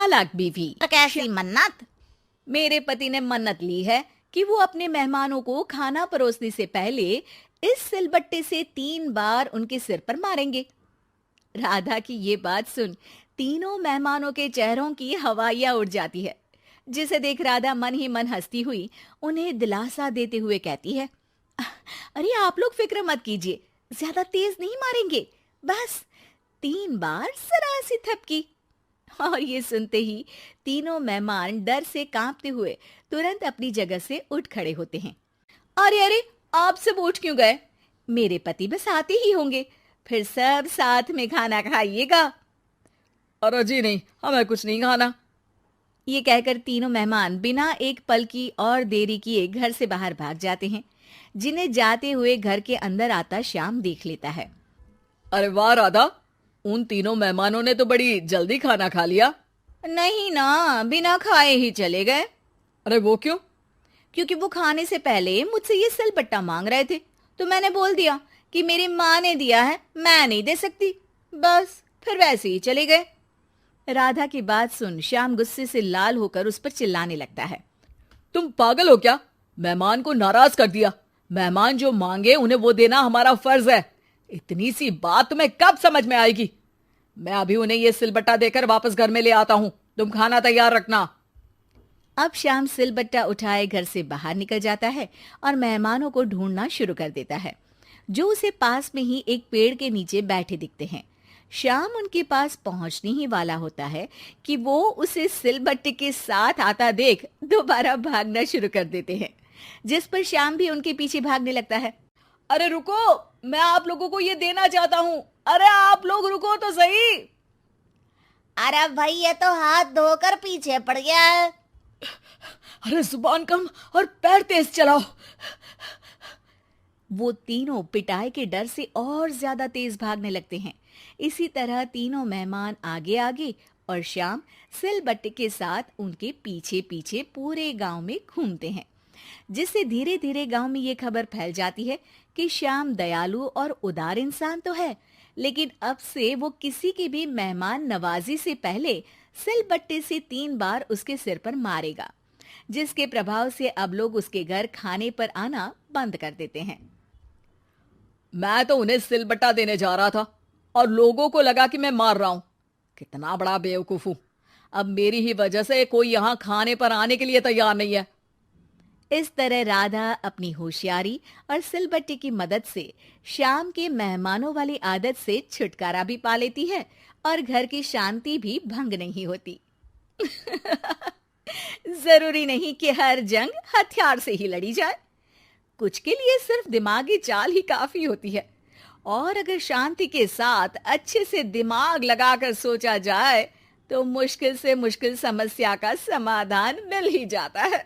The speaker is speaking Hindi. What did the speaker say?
चालाक बीवी। तो कैसी मन्नत? मेरे पति ने मन्नत ली है कि वो अपने मेहमानों को खाना परोसने से पहले इस सिलबट्टे से 3 बार उनके सिर पर मारेंगे। राधा की ये बात सुन तीनों मेहमानों के चेहरों की हवाइयां उड़ जाती है, जिसे देख राधा मन ही मन हंसती हुई उन्हें दिलासा देते हुए कहती है, अरे आप लोग फिक्र मत कीजिए, ज्यादा तेज नहीं मारेंगे, बस 3 बार जरा सी थपकी। और ये सुनते ही तीनों मेहमान डर से कांपते हुए तुरंत अपनी जगह से उठ खड़े होते हैं। अरे अरे, आप सब उठ क्यों गए? मेरे पति बस आते ही होंगे, फिर सब साथ में खाना खाइएगा। अरे जी नहीं, हमें कुछ नहीं खाना। ये कहकर तीनों मेहमान बिना एक पल की और देरी किए घर से बाहर भाग जाते हैं, जिन्हें जाते हुए घर के अंदर आता श्याम देख लेता है। अरे वाह राधा, उन तीनों मेहमानों ने तो बड़ी जल्दी खाना खा लिया। नहीं ना, बिना खाए ही चले गए। अरे वो क्यों? क्योंकि वो खाने से पहले मुझसे ये सिलबट्टा मांग रहे थे, तो मैंने बोल दिया कि मेरी माँ ने दिया है, मैं नहीं दे सकती, बस फिर वैसे ही चले गए। राधा की बात सुन श्याम गुस्से से लाल होकर उस पर चिल्लाने लगता है। तुम पागल हो क्या? मेहमान को नाराज कर दिया। मेहमान जो मांगे उन्हें वो देना हमारा फर्ज है। इतनी सी बात तुम्हें कब समझ में आएगी? मैं अभी उन्हें ये सिलबट्टा देकर वापस घर में ले आता हूं, तुम खाना तैयार रखना। अब श्याम सिलबट्टा उठाए घर से बाहर निकल जाता है और मेहमानों को ढूंढना शुरू कर देता है, जो उसे पास में ही एक पेड़ के नीचे बैठे दिखते हैं। श्याम उनके पास पहुंचने ही वाला होता है कि वो उसे सिलबट्टे के साथ आता देख दोबारा भागना शुरू कर देते हैं, जिस पर श्याम भी उनके पीछे भागने लगता है। अरे रुको, मैं आप लोगों को ये देना चाहता हूं। अरे आप लोग रुको तो सही। अरे भाई, ये तो हाथ धोकर पीछे पड़ गया है। अरे जुबान कम और पैर तेज चलाओ। वो तीनों पिटाई के डर से और ज्यादा तेज भागने लगते हैं। इसी तरह तीनों मेहमान आगे आगे और श्याम सिलबट्टे के साथ उनके पीछे पीछे पूरे गांव में घूमते हैं, जिससे धीरे धीरे गांव में ये खबर फैल जाती है कि श्याम दयालु और उदार इंसान तो है, लेकिन अब से वो किसी की भी मेहमान नवाजी से पहले सिलबट्टे से 3 बार उसके सिर पर मारेगा, जिसके प्रभाव से अब लोग उसके घर खाने पर आना बंद कर देते हैं। मैं तो उन्हें सिलबट्टा देने जा रहा था और लोगों को लगा कि मैं मार रहा हूं। कितना बड़ा बेवकूफ हूं। अब मेरी ही वजह से कोई यहां खाने पर आने के लिए तैयार नहीं है। इस तरह राधा अपनी होशियारी और सिलबट्टे की मदद से श्याम के मेहमानों वाली आदत से छुटकारा भी पा लेती है और घर की शांति भी भंग नहीं होती। जरूरी नहीं कि हर जंग हथियार से ही लड़ी जाए, कुछ के लिए सिर्फ दिमागी चाल ही काफी होती है, और अगर शांति के साथ अच्छे से दिमाग लगाकर सोचा जाए तो मुश्किल से मुश्किल समस्या का समाधान मिल ही जाता है।